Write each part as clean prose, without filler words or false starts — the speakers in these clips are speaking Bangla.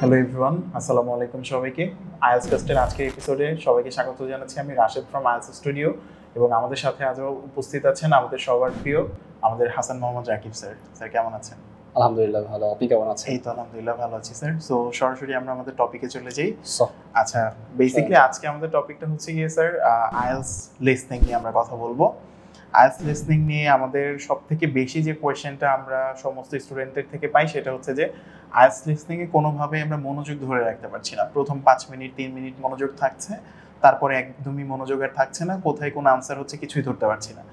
হ্যালো এভরিওয়ান, আসসালামু আলাইকুম সবাইকে। আইএলস টেস্টের আজকের এপিসোডে সবাইকে স্বাগত জানাচ্ছি। আমি রাশেদ ফ্রম আইএলস স্টুডিও এবং আমাদের সাথে আজও উপস্থিত আছেন আমাদের সবার প্রিয় আমাদের হাসান মোহাম্মদ রাকিব স্যার। স্যার কেমন আছেন? আলহামদুলিল্লাহ ভালো, আপনি কেমন আছেন? এই তো আলহামদুলিল্লাহ ভালো আছি স্যার। সো সরাসরি আমরা আমাদের টপিকে চলে যাই। আচ্ছা, বেসিক্যালি আজকে আমাদের টপিকটা হচ্ছে গিয়ে স্যার আইএলস লিসনিং নিয়ে আমরা কথা বলবো। আইএলস লিসনিং নিয়ে আমাদের সব থেকে বেশি যে কোয়েশ্চেনটা আমরা সমস্ত স্টুডেন্টদের থেকে পাই সেটা হচ্ছে যে আইএলস লিসনিং এ কোনোভাবে আমরা মনোযোগ ধরে রাখতে পারছি না। প্রথম 5 মিনিট 3 মিনিট মনোযোগ থাকছে, তারপরে একদমই মনোযোগ আর থাকছে না, কোথায় কোন আনসার হচ্ছে কিছুই ধরতে পারছি না।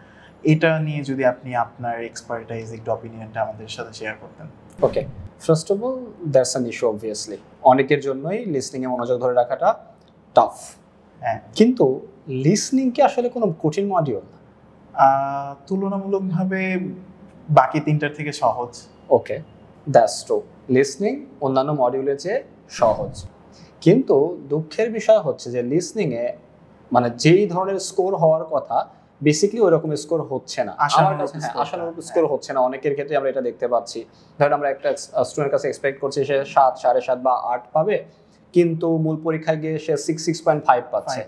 এটা নিয়ে যদি আপনি আপনার এক্সপার্টাইজ একটু অপিনিয়নটা আমাদের সাথে শেয়ার করতেন। Okay, first of all that's an issue obviously. অনেকের জন্যই লিসনিং এ মনোযোগ ধরে রাখাটা টাফ। হ্যাঁ, কিন্তু লিসনিং কি আসলে কোনো কঠিন মডিউল? তুলনামূলকভাবে বাকি তিনটার থেকে সহজ। ওকে, দ্যাটস ট্রু। লিসনিং অন্যান্য মডিউলের চেয়ে সহজ, কিন্তু দুঃখের বিষয় হচ্ছে যে লিসনিংয়ে মানে যেই ধরনের স্কোর হওয়ার কথা বেসিক্যালি ওই রকম স্কোর হচ্ছে না। আশানুরূপ স্কোর হচ্ছে না। অনেকের ক্ষেত্রে আমরা এটা দেখতে পাচ্ছি। ধরেন আমরা একটা স্টুডেন্টের কাছে এক্সপেক্ট করছি সে 7, 7.5 বা 8 পাবে, কিন্তু মূল পরীক্ষায় গিয়ে সে 6.5 পাচ্ছে।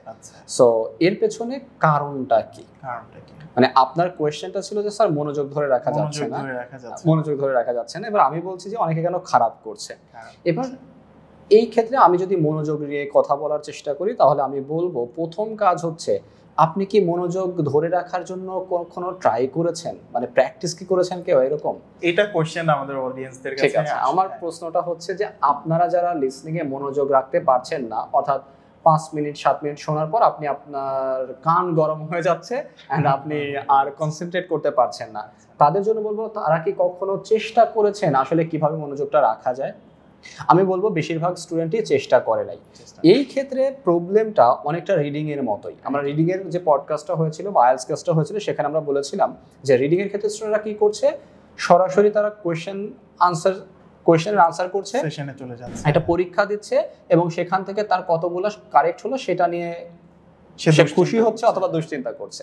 সো এর পেছনে কারণটা কি? মানে আপনার কোয়েশ্চেনটা ছিল যে স্যার মনোযোগ ধরে রাখা যাচ্ছে না, মনোযোগ ধরে রাখা যাচ্ছে না। এবার আমি বলছি যে অনেকে কেন খারাপ করছে। এবার এই ক্ষেত্রে আমি যদি মনোযোগ নিয়ে কথা বলার চেষ্টা করি তাহলে আমি বলবো প্রথম কাজ হচ্ছে আপনি কি মনোযোগ ধরে রাখার জন্য কখনো ট্রাই করেছেন, মানে প্র্যাকটিস কি করেছেন কেউ এরকম? এটা কোশ্চেন আমাদের অডিয়েন্সদের কাছে। ঠিক আছে, আমার প্রশ্নটা হচ্ছে যে আপনারা যারা লিসনিং এ মনোযোগ রাখতে পারছেন না, অর্থাৎ 5 মিনিট 7 মিনিট শোনার পর আপনি আপনার কান গরম হয়ে যাচ্ছে এন্ড আপনি আর কনসেন্ট্রেট করতে পারছেন না, তাদের জন্য বলবো তারা কি কখনো চেষ্টা করেছেন আসলে কিভাবে মনোযোগটা রাখা যায়? আমি বলবো বেশিরভাগ স্টুডেন্টই চেষ্টা করে নাই। এই ক্ষেত্রে প্রবলেমটা অনেকটা রিডিং এর মতোই। আমরা রিডিং এর যে পডকাস্টটা হয়েছিল বা আইএলস ক্লাসটা হয়েছিল সেখানে আমরা বলেছিলাম যে রিডিং এর ক্ষেত্রে স্টুডেন্টরা কি করছে, সরাসরি তারা কোয়েশ্চেনের আনসার করছে, সেশনে চলে যাচ্ছে, একটা পরীক্ষা দিচ্ছে এবং সেখান থেকে তার কতগুলো কারেক্ট হলো সেটা নিয়ে সে খুশি হচ্ছে অথবা দুশ্চিন্তা করছে।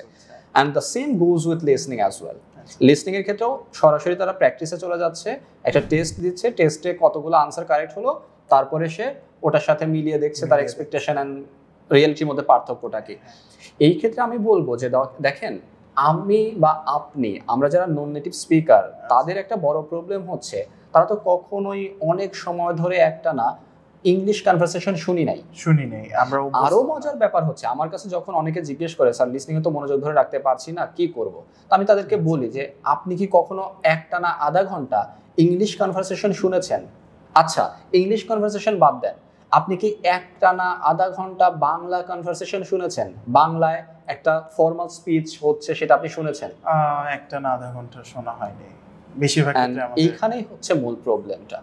And the same goes with listening as well. Listening এর ক্ষেত্রেও সরাসরি তারা প্র্যাকটিসে চলে যাচ্ছে, একটা টেস্ট দিচ্ছে, টেস্টে কতগুলো আনসার কারেক্ট হলো, তারপরে সে ওটার সাথে মিলিয়ে দেখছে তার এক্সপেকটেশন অ্যান্ড রিয়েলিটির মধ্যে পার্থক্যটা কি। এই ক্ষেত্রে আমি বলবো যে দেখেন, আমি বা আপনি, আমরা যারা নন নেটিভ স্পিকার, তাদের একটা বড় প্রবলেম হচ্ছে তারা তো কখনোই অনেক সময় ধরে একটা না ইংলিশ কনভারসেশন শুনি নাই। আমরা আরো মজার ব্যাপার হচ্ছে আমার কাছে যখন অনেকে জিজ্ঞেস করে স্যার লিসনিং এ তো মনোযোগ ধরে রাখতে পারছি না, কি করব? তো আমি তাদেরকে বলি যে আপনি কি কখনো একটানা আধা ঘন্টা ইংলিশ কনভারসেশন শুনেছেন? আচ্ছা, ইংলিশ কনভারসেশন বাদ দেন, আপনি কি একটানা আধা ঘন্টা বাংলা কনভারসেশন শুনেছেন? বাংলায় একটা ফর্মাল স্পিচ হচ্ছে, সেটা আপনি শুনেছেন? একটানা আধা ঘন্টা শোনা হয়নি বেশিরভাগ ক্ষেত্রে। এইখানেই হচ্ছে মূল প্রবলেমটা।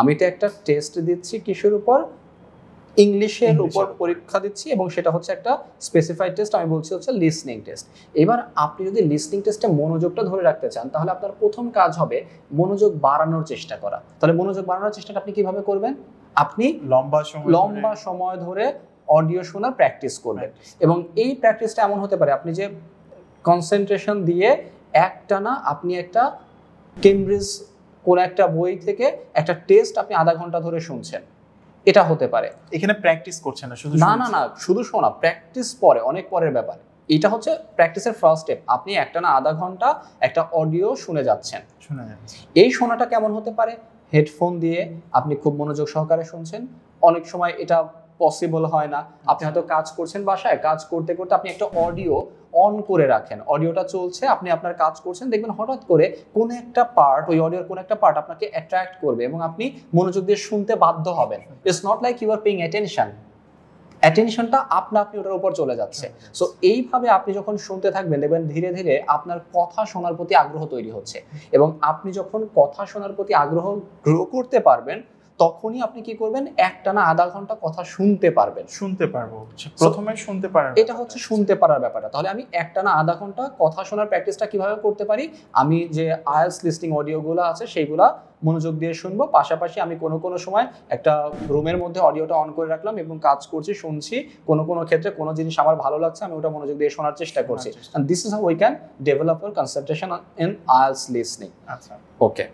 আমি তো একটা টেস্ট দিচ্ছি কিসের উপর? ইংলিশের উপর পরীক্ষা দিচ্ছি এবং সেটা হচ্ছে একটা স্পেসিফাইড টেস্ট, আমি বলছি হচ্ছে লিসনিং টেস্ট। এবার আপনি যদি লিসনিং টেস্টে মনোযোগটা ধরে রাখতে চান তাহলে আপনার প্রথম কাজ হবে মনোযোগ বাড়ানোর চেষ্টা করা। তাহলে মনোযোগ বাড়ানোর চেষ্টাটা আপনি কিভাবে করবেন? আপনি লম্বা সময় ধরে অডিও শোনার প্র্যাকটিস করবেন। এবং এই প্র্যাকটিসটা এমন হতে পারে আপনি যে কনসেন্ট্রেশন দিয়ে একটানা আপনি একটা কেমব্রিজ কোন একটা বই থেকে একটা টেস্ট আপনি আধা ঘন্টা ধরে শুনছেন, এটা হতে পারে। এখানে প্র্যাকটিস করছেন না, শুধু না শুধু শোনা, প্র্যাকটিস পরে, অনেক পরের ব্যাপার। এটা হচ্ছে প্র্যাকটিসের ফার্স্ট স্টেপ। আপনি একটানা আধা ঘন্টা একটা অডিও শুনে যাচ্ছেন। এই শোনাটা কেমন হতে পারে? হেডফোন দিয়ে আপনি খুব মনোযোগ সহকারে শুনছেন। অনেক সময় এটা পসিবল হয় না, আপনি হয়তো কাজ করছেন বাসায়, কাজ করতে করতে আপনি একটা অডিও অন করে রাখেন, অডিওটা চলছে, আপনি আপনার কাজ করছেন, দেখবেন হঠাৎ করে কোন একটা পার্ট, ওই অডিওর কোন একটা পার্ট আপনাকে অ্যাট্রাক্ট করবে এবং আপনি মনোযোগ দিয়ে শুনতে বাধ্য হবেন। It's not like you are paying অ্যাটেনশনটা আপনি ওটার উপর চলে যাচ্ছে। সো এইভাবে আপনি যখন শুনতে থাকবেন দেখবেন ধীরে ধীরে আপনার কথা শোনার প্রতি আগ্রহ তৈরি হচ্ছে এবং আপনি যখন কথা শোনার প্রতি আগ্রহ গ্রো করতে পারবেন তখনই আপনি কি করবেন, একটানা আধা ঘন্টা কথা শুনতে পারবো। প্রথমে শুনতে পারেন, এটা হচ্ছে শুনতে পারার ব্যাপারটা। তাহলে আমি একটানা আধা ঘন্টা কথা শোনার প্র্যাকটিসটা কিভাবে করতে পারি? আমি যে আইএলস লিসনিং অডিওগুলো আছে সেইগুলা মনোযোগ দিয়ে শুনবো, পাশাপাশি আমি কোনো সময় একটা রুমের মধ্যে অডিওটা অন করে রাখলাম এবং কাজ করছি, শুনছি। কোনো ক্ষেত্রে কোনো জিনিস আমার ভালো লাগছে, আমি ওটা মনোযোগ দিয়ে শোনার চেষ্টা করছি। and this is how we can develop our concentration in IELTS listening. আচ্ছা, ওকে।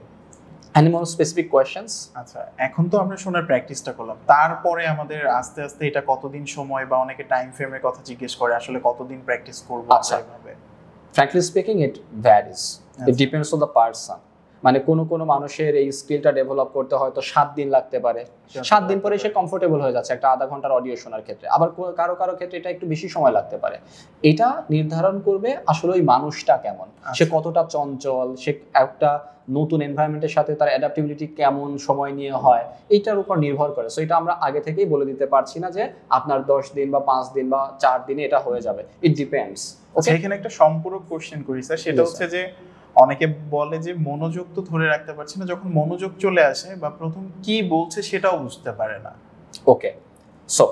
Any more specific questions? আচ্ছা, এখন তো আমরা শোনার প্র্যাকটিসটা করলাম, তারপরে আমাদের আস্তে আস্তে এটা কতদিন সময় বা অনেকে টাইম ফ্রেমের কথা জিজ্ঞেস করে, আসলে কতদিন প্র্যাকটিস করব এইভাবে? Frankly speaking, it varies. It depends on the person. মানে কোনো মানুষের এই স্কিলটা ডেভেলপ করতে হয়তো 7 দিন লাগতে পারে, 7 দিন পরে সে কমফোর্টেবল হয়ে যাচ্ছে একটা আধা ঘন্টার অডিও শোনার ক্ষেত্রে। আবার কারো ক্ষেত্রে এটা একটু বেশি সময় লাগতে পারে। এটা নির্ধারণ করবে আসলে ওই মানুষটা কেমন, সে কতটা চঞ্চল, সে একটা নতুন এনভায়রনমেন্টের সাথে তার অ্যাডাপ্টিবিলিটি কেমন সময় নিয়ে হয়, এইটার উপর নির্ভর করে। সো এটা আমরা আগে থেকেই বলে দিতে পারছি না যে আপনার 10 দিন বা 5 দিন বা 4 দিনে এটা হয়ে যাবে। It depends. ওকে, এখানে একটা সম্পূরক কোশ্চেন করি স্যার, সেটা হচ্ছে যে অনেকে বলে যে মনোযোগ তো ধরে রাখতে পারছি না, যখন মনোযোগ চলে আসে বা প্রথম কি বলছে সেটাও বুঝতে পারে না। ওকে, সো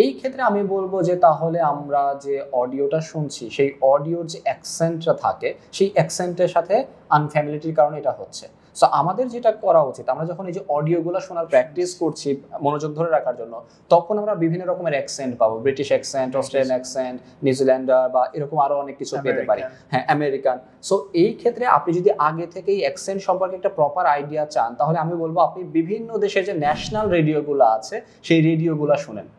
এই ক্ষেত্রে আমি বলবো যে তাহলে আমরা যে অডিওটা শুনছি সেই অডিওর যে অ্যাকসেন্টটা থাকে সেই অ্যাকসেন্টের সাথে আনফ্যামিলিটির কারণে এটা হচ্ছে। সো আমাদের যেটা করা উচিত, আমরা যখন এই যে অডিওগুলো শোনার প্র্যাকটিস করছি মনোযোগ ধরে রাখার জন্য, তখন আমরা বিভিন্ন রকমের অ্যাকসেন্ট পাবো, ব্রিটিশ অ্যাকসেন্ট, অস্ট্রেলিয়ান অ্যাকসেন্ট, নিউজিল্যান্ডার বা এরকম আরো অনেক কিছু পেতে পারি, হ্যাঁ আমেরিকান। সো এই ক্ষেত্রে আপনি যদি আগে থেকেই অ্যাকসেন্ট সম্পর্কে একটা প্রপার আইডিয়া চান, তাহলে আমি বলবো আপনি বিভিন্ন দেশের যে ন্যাশনাল রেডিওগুলো আছে সেই রেডিওগুলো শুনেন,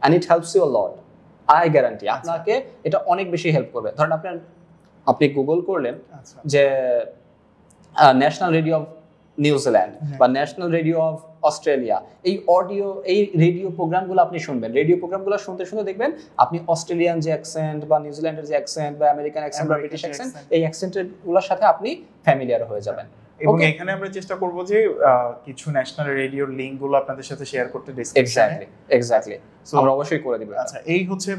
and it helps you a lot. I guarantee আপনাকে এটা অনেক বেশি হেল্প করবে। ধরেন আপনি গুগল করলেন যে ন্যাশনাল রেডিও অফ নিউজিল্যান্ড বা ন্যাশনাল রেডিও অফ অস্ট্রেলিয়া, এই রেডিও প্রোগ্রামগুলো আপনি শুনবেন। রেডিও প্রোগ্রামগুলো শুনতে শুনতে দেখবেন আপনি অস্ট্রেলিয়ান যে অ্যাকসেন্ট বা নিউজিল্যান্ডের যে অ্যাকসেন্ট বা আমেরিকান অ্যাকসেন্ট বা ব্রিটিশ অ্যাকসেন্ট, এই অ্যাকসেন্টেরগুলোর সাথে আপনি ফ্যামিলিয়ার হয়ে যাবেন। এবং এখানে আমরা চেষ্টা করব যে কিছু ন্যাশনাল রেডিওর লিংকগুলো আপনাদের সাথে শেয়ার করতে ডেসক্রিপশনে। এক্স্যাক্টলি আমরা অবশ্যই করে দিব। আচ্ছা, এই হচ্ছে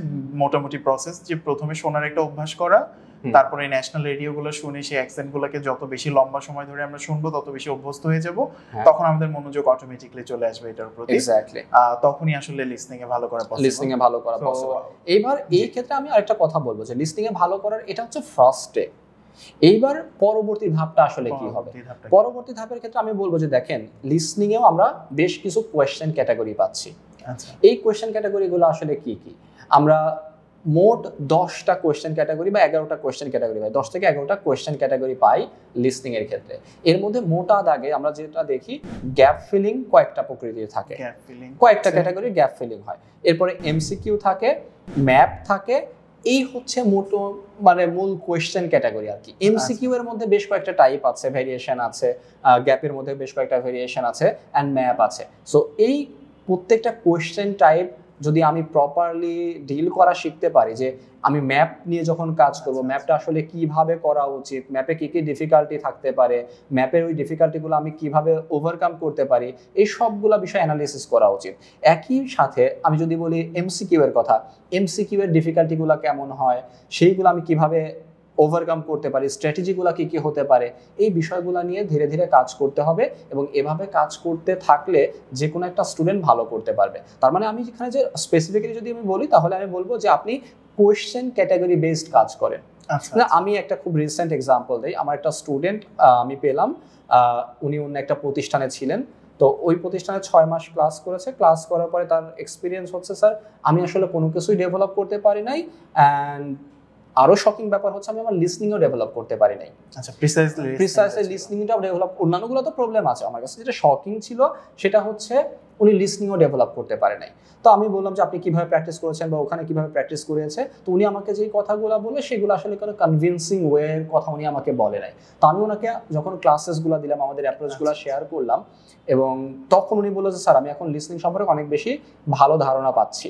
মোটামুটি প্রসেস, যে প্রথমে শোনার একটা অভ্যাস করা, তারপরে ন্যাশনাল রেডিওগুলো শুনে সেই অ্যাকসেন্টগুলোকে যত বেশি লম্বা সময় ধরে আমরা শুনবো তত বেশি অভ্যস্ত হয়ে যাব, তখন আমাদের মনোযোগ অটোমেটিক্যালি চলে আসবে এটার প্রতি। এক্স্যাক্টলি, তখনই আসলে লিসনিং এ ভালো করা পসিবল। এইবার এই ক্ষেত্রে আমি আরেকটা কথা বলবো যে লিসনিং এ ভালো করার এটা হচ্ছে ফার্স্ট স্টেপ। এইবার পরবর্তী ধাপটা আসলে কি হবে? পরবর্তী ধাপের ক্ষেত্রে আমি বলবো যে দেখেন, লিসনিং এও আমরা বেশ কিছু কোয়েশ্চেন ক্যাটাগরি পাচ্ছি। আচ্ছা, এই কোয়েশ্চেন ক্যাটাগরিগুলো আসলে কি কি? আমরা মোট 10টা কোয়েশ্চেন ক্যাটাগরি বা 11টা কোয়েশ্চেন ক্যাটাগরি পাই, 10 থেকে 11টা কোয়েশ্চেন ক্যাটাগরি পাই লিসনিং এর ক্ষেত্রে। এর মধ্যে মোটা দাগে আমরা যেটা দেখি, গ্যাপ ফিলিং কয়েকটা প্রকৃতির থাকে, কয়েকটা ক্যাটাগরি গ্যাপ ফিলিং হয়। এরপরে এমসিকিউ থাকে, ম্যাপ থাকে, এই হচ্ছে মূল কোয়েশ্চেন ক্যাটাগরি আর কি। এমসিকিউ এর মধ্যে বেশ কয়েকটা টাইপ আছে, ভেরিয়েশন আছে, গ্যাপের মধ্যে বেশ কয়েকটা ভেরিয়েশন আছে, অ্যান্ড ম্যাপ আছে। সো এই প্রত্যেকটা কোয়েশ্চেন টাইপ যদি আমি প্রপারলি ডিল করা শিখতে পারি, যে আমি ম্যাপ নিয়ে যখন কাজ করব, ম্যাপটা আসলে কিভাবে করা উচিত, ম্যাপে কি কি ডিফিকাল্টি থাকতে পারে, ম্যাপের ওই ডিফিকাল্টিগুলো আমি কিভাবে ওভারকাম করতে পারি, এই সবগুলো বিষয় অ্যানালিসিস করা উচিত। একই সাথে আমি যদি বলি এমসিকিউ এর কথা, এমসিকিউ এর ডিফিকাল্টিগুলো কেমন হয়, সেইগুলো আমি কিভাবে ওভারকাম করতে পারি, স্ট্র্যাটেজিগুলো কি কি হতে পারে, এই বিষয়গুলো নিয়ে ধীরে ধীরে কাজ করতে হবে। এবং এভাবে কাজ করতে থাকলে যে কোনো একটা স্টুডেন্ট ভালো করতে পারবে। তার মানে আমি যেখানে যে স্পেসিফিক্যালি যদি আমি বলি, তাহলে আমি বলবো যে আপনি কোয়েশ্চেন ক্যাটাগরি বেসড কাজ করেন। আমি একটা খুব রিসেন্ট এক্সাম্পল দিই। আমার একটা স্টুডেন্ট আমি পেলাম, উনি অন্য একটা প্রতিষ্ঠানে ছিলেন। তো ওই প্রতিষ্ঠানে 6 মাস ক্লাস করেছে। ক্লাস করার পরে তার এক্সপিরিয়েন্স হচ্ছে, স্যার আমি আসলে কোনো কিছুই ডেভেলপ করতে পারি নাই, অ্যান্ড আরো শকিং ব্যাপার হচ্ছে আমি আমার লিসনিংও ডেভেলপ করতে পারি নাই। আচ্ছা, প্রিসাইসলি লিসনিংটাও ডেভেলপ, অন্যান্যগুলো তো প্রবলেম আছে। আমার কাছে যেটা শকিং ছিল সেটা হচ্ছে উনি লিসনিংও ডেভেলপ করতে পারে নাই। তো আমি বললাম যে আপনি কিভাবে প্র্যাকটিস করেছেন বা ওখানে কিভাবে প্র্যাকটিস করেছে। তো উনি আমাকে যে কথাগুলো বলে সেগুলো আসলে কোনো কনভিন্সিং ওয়ের কথা উনি আমাকে বলে নাই। তো আমি ওনাকে যখন ক্লাসেসগুলো দিলাম, আমাদের অ্যাপ্রোচগুলো শেয়ার করলাম, এবং তখন উনি বললো যে স্যার আমি এখন লিসনিং সম্পর্কে অনেক বেশি ভালো ধারণা পাচ্ছি।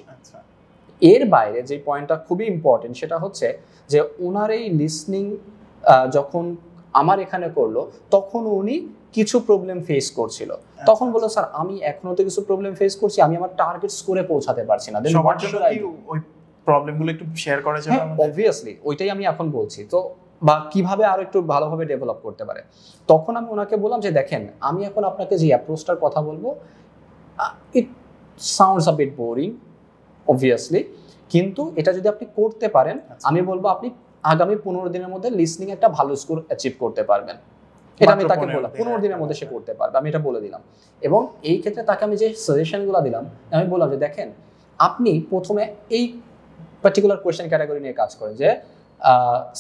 এর বাইরে যে পয়েন্টটা খুবই ইম্পর্টেন্ট সেটা হচ্ছে যে ওনার এই লিসনিং যখন আমার এখানে করলো, তখন উনি কিছু প্রবলেম ফেস করছিল। তখন বললো স্যার আমি এখনো তো কিছু প্রবলেম ফেস করছি, আমি আমার টার্গেট স্কোরে পৌঁছাতে পারছি না। সবার জন্য কি ওই প্রবলেমগুলো একটু শেয়ার করা যাবে? অবভিয়াসলি, ওইটাই আমি এখন বলছি। তো বা কিভাবে আরো একটু ভালোভাবে ডেভেলপ করতে পারে। তখন আমি ওনাকে বললাম যে দেখেন, আমি এখন আপনাকে যে অ্যাপ্রোচটার কথা বলবো, it sounds a bit boring obviously, কিন্তু এটা যদি আপনি করতে পারেন, আমি বলবো আপনি আগামী 15 দিনের মধ্যে লিসনিং একটা ভালো স্কোর অ্যাচিভ করতে পারবেন। এটা আমি তাকে বললাম 15 দিনের মধ্যে সে করতে পারবে, আমি এটা বলে দিলাম। এবং এই ক্ষেত্রে তাকে আমি যে সাজেশনগুলো দিলাম, আমি বললাম যে দেখেন, আপনি প্রথমে এই পার্টিকুলার কোয়েশ্চেন ক্যাটাগরি নিয়ে কাজ করেন, যে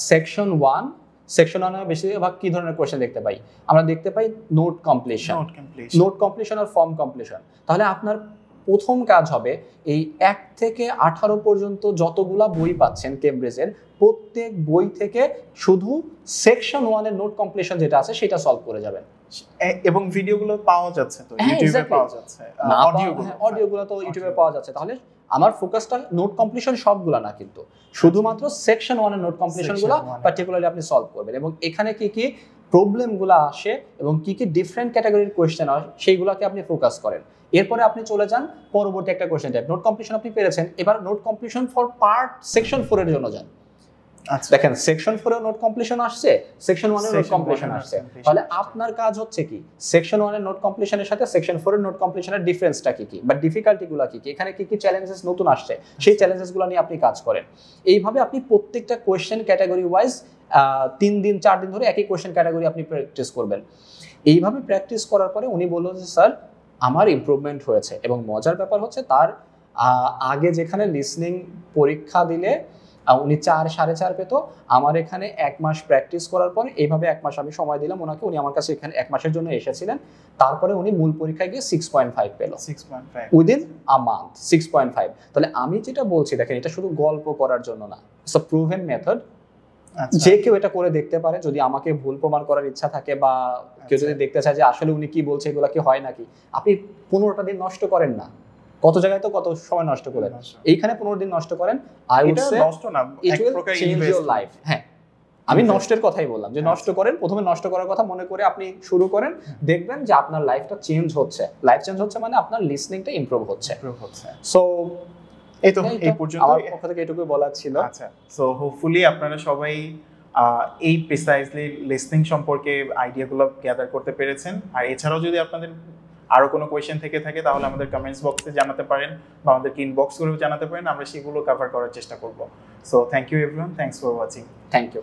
সেকশন 1 সেকশন 1 এ বেশিরভাগ কি ধরনের কোশ্চেন দেখতে পাই? আমরা দেখতে পাই নোট কমপ্লিশন আর ফর্ম কমপ্লিশন। তাহলে আপনার প্রথম কাজ হবে এই 1 থেকে 18 পর্যন্ত যতগুলা বই পাচ্ছেন কেমব্রিজের, প্রত্যেক বই থেকে শুধু সেকশন 1 এর নোট কমপ্লিশন যেটা আছে সেটা সলভ করে যাবেন। এবং ভিডিওগুলো পাওয়া যাচ্ছে তো ইউটিউবে পাওয়া যাচ্ছে, অডিওগুলো তো ইউটিউবে পাওয়া যাচ্ছে। তাহলে আমার ফোকাসটা নোট কমপ্লিশন সবগুলা না, কিন্তু শুধুমাত্র সেকশন 1 এর নোট কমপ্লিশনগুলো পার্টিকুলারলি আপনি সলভ করবেন, এবং এখানে কি কি প্রবলেমগুলো আসে এবং কি কি ডিফারেন্ট ক্যাটাগরির কোশ্চেন আসে সেইগুলোকে আপনি ফোকাস করেন। এরপরে আপনি চলে যান পরবর্তী একটা কোশ্চেন টাইপ। নোট কমপ্লিশন আপনি পেরেছেন, এবার note completion for part section 4 এর জন্য যান। দেখেন সেকশন 4 এর নোট কমপ্লিশন আসছে, সেকশন 1 এর নোট কমপ্লিশন আসছে। তাহলে আপনার কাজ হচ্ছে কি সেকশন 1 এর নোট কমপ্লিশনের সাথে সেকশন 4 এর নোট কমপ্লিশনের ডিফারেন্সটা কি বা ডিফিকাল্টিগুলো কি, এখানে কি কি চ্যালেঞ্জেস নতুন আসছে সেই চ্যালেঞ্জেসগুলো নিয়ে আপনি কাজ করেন। এইভাবে আপনি প্রত্যেকটা কোশ্চেন ক্যাটাগরি ওয়াইজ 3 দিন 4 দিন ধরে একই কোশ্চেন ক্যাটাগরি আপনি প্র্যাকটিস করবেন। এইভাবে প্র্যাকটিস করার পরে উনি বললেন যে স্যার আমার ইমপ্রুভমেন্ট হয়েছে, এবং মজার ব্যাপার হচ্ছে তার আগে যেখানে লিসনিং পরীক্ষা দিলে উনি 4 4.5 পেত, আমার এখানে 1 মাস প্র্যাকটিস করার পর এইভাবে 1 মাস আমি সময় দিলাম ওনাকে, উনি আমার কাছে এখানে 1 মাসের জন্য এসেছিলেন। তারপরে উনি মূল পরীক্ষায় গিয়ে 6.5 পেল, 6.5 উইদিন আ মান্থ 6.5। তাহলে আমি যেটা বলছি দেখেন এটা শুধু গল্প করার জন্য না, ইটস আ প্রুভেন মেথড। যে কেউ এটা করে দেখতে পারে যদি আমাকে ভুল প্রমাণ করার ইচ্ছা থাকে, বা কেউ যদি দেখতে চায় যে আসলে উনি কি বলছে এগুলা কি হয় নাকি। আপনি 15টা দিন নষ্ট করেন না, কত জায়গায় তো কত সময় নষ্ট করেন, এইখানে 15 দিন নষ্ট করেন। আই উড সে নষ্ট না, এক প্রকার চেঞ্জ ইওর লাইফ। হ্যাঁ, আমি নষ্টের কথাই বললাম যে নষ্ট করেন, প্রথমে নষ্ট করার কথা মনে করে আপনি শুরু করেন, দেখবেন যে আপনার লাইফটা চেঞ্জ হচ্ছে। লাইফ চেঞ্জ হচ্ছে মানে আপনার লিসনিংটা ইমপ্রুভ হচ্ছে। সো এই তো এই পর্যন্ত আমার পক্ষ থেকে এটুকুই বলার ছিল। আচ্ছা, সো হোপফুলি আপনারা সবাই এই প্রিসাইজলি লিসনিং সম্পর্কে আইডিয়াগুলো গ্যাদার করতে পেরেছেন। আর এছাড়াও যদি আপনাদের আরো কোনো কোয়েশ্চেন থেকে থাকে তাহলে আমাদের কমেন্টস বক্সে জানাতে পারেন, বা আমাদেরকে ইনবক্স করেও জানাতে পারেন, আমরা সেগুলো কভার করার চেষ্টা করব। So thank you everyone, thanks for watching. Thank you.